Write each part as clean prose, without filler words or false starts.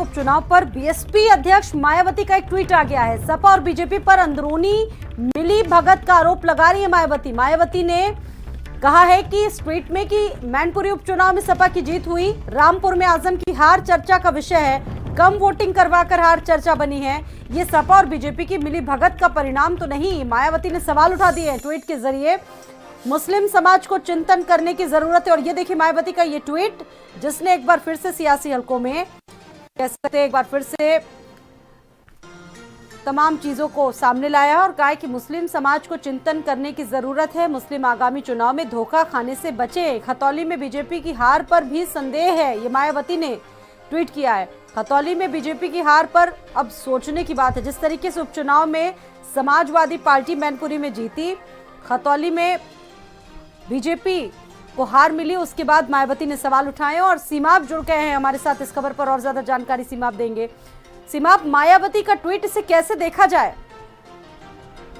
उपचुनाव पर बीएसपी अध्यक्ष मायावती का एक ट्वीट आ गया है। सपा और बीजेपी पर अंदरूनी मिली भगत का आरोप लगा रही है मायावती। मायावती ने कहा है कि इस ट्वीट में कि मैनपुरी उपचुनाव में सपा की जीत हुई, रामपुर में आजम की हार चर्चा का विषय है, कम वोटिंग करवाकर हार चर्चा बनी है। ये सपा और बीजेपी की मिली भगत का परिणाम तो नहीं। मायावती ने सवाल उठा दिए हैं ट्वीट के जरिए। मुस्लिम समाज को चिंतन करने की जरूरत है। और ये देखिए मायावती का ये ट्वीट, जिसने एक बार फिर से सियासी हलकों में कह सकते हैं एक बार फिर से तमाम चीजों को सामने लाया है और कहा कि मुस्लिम समाज को चिंतन करने की जरूरत है। मुस्लिम आगामी चुनाव में धोखा खाने से बचे। खतौली में बीजेपी की हार पर भी संदेह है, ये मायावती ने ट्वीट किया है। खतौली में बीजेपी की हार पर अब सोचने की बात है। जिस तरीके से उपचुनाव में समाजवादी पार्टी मैनपुरी में जीती, खतौली में बीजेपी को हार मिली, उसके बाद मायावती ने सवाल उठाए और सीमाप जुड़ गए हैं हमारे साथ इस खबर पर और ज्यादा जानकारी सीमाप देंगे। सीमाप, मायावती का ट्वीट इसे कैसे देखा जाए?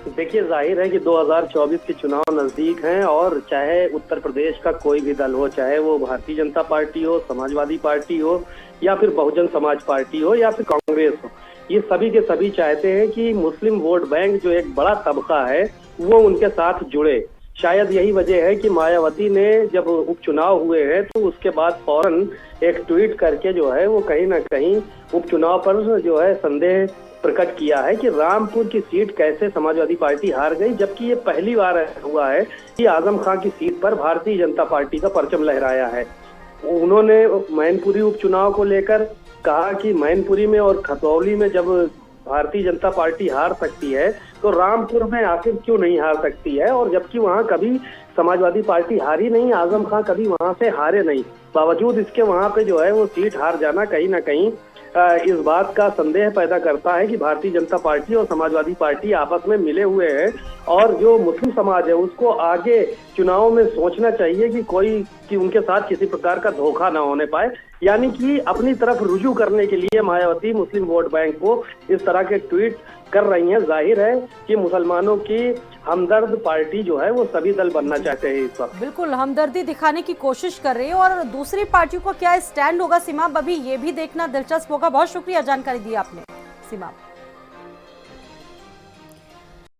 देखिए, जाहिर है कि 2024 के चुनाव नजदीक हैं और चाहे उत्तर प्रदेश का कोई भी दल हो, चाहे वो भारतीय जनता पार्टी हो, समाजवादी पार्टी हो या फिर बहुजन समाज पार्टी हो या फिर कांग्रेस हो, ये सभी के सभी चाहते हैं कि मुस्लिम वोट बैंक जो एक बड़ा तबका है वो उनके साथ जुड़े। शायद यही वजह है कि मायावती ने जब उपचुनाव हुए हैं तो उसके बाद फौरन एक ट्वीट करके जो है वो कहीं ना कहीं उपचुनाव पर जो है संदेह प्रकट किया है कि रामपुर की सीट कैसे समाजवादी पार्टी हार गई, जबकि ये पहली बार हुआ है कि आजम खां की सीट पर भारतीय जनता पार्टी का परचम लहराया है। उन्होंने मैनपुरी उपचुनाव को लेकर कहा कि मैनपुरी में और खतौली में जब भारतीय जनता पार्टी हार सकती है तो रामपुर में आखिर क्यों नहीं हार सकती है, और जबकि वहां कभी समाजवादी पार्टी हारी नहीं, आजम खां कभी वहां से हारे नहीं, बावजूद इसके वहां पे जो है वो सीट हार जाना कहीं ना कहीं इस बात का संदेह पैदा करता है कि भारतीय जनता पार्टी और समाजवादी पार्टी आपस में मिले हुए हैं और जो मुस्लिम समाज है उसको आगे चुनाव में सोचना चाहिए कि उनके साथ किसी प्रकार का धोखा ना होने पाए। यानी कि अपनी तरफ रुजू करने के लिए मायावती मुस्लिम वोट बैंक को इस तरह के ट्वीट कर रही हैं। जाहिर है कि मुसलमानों की हमदर्द पार्टी जो है वो सभी दल बनना चाहते हैं इस वक्त। बिल्कुल हमदर्दी दिखाने की कोशिश कर रही है और दूसरी पार्टियों का क्या स्टैंड होगा सीमा, अभी ये भी देखना दिलचस्प होगा। बहुत शुक्रिया जानकारी दी आपने सीमा।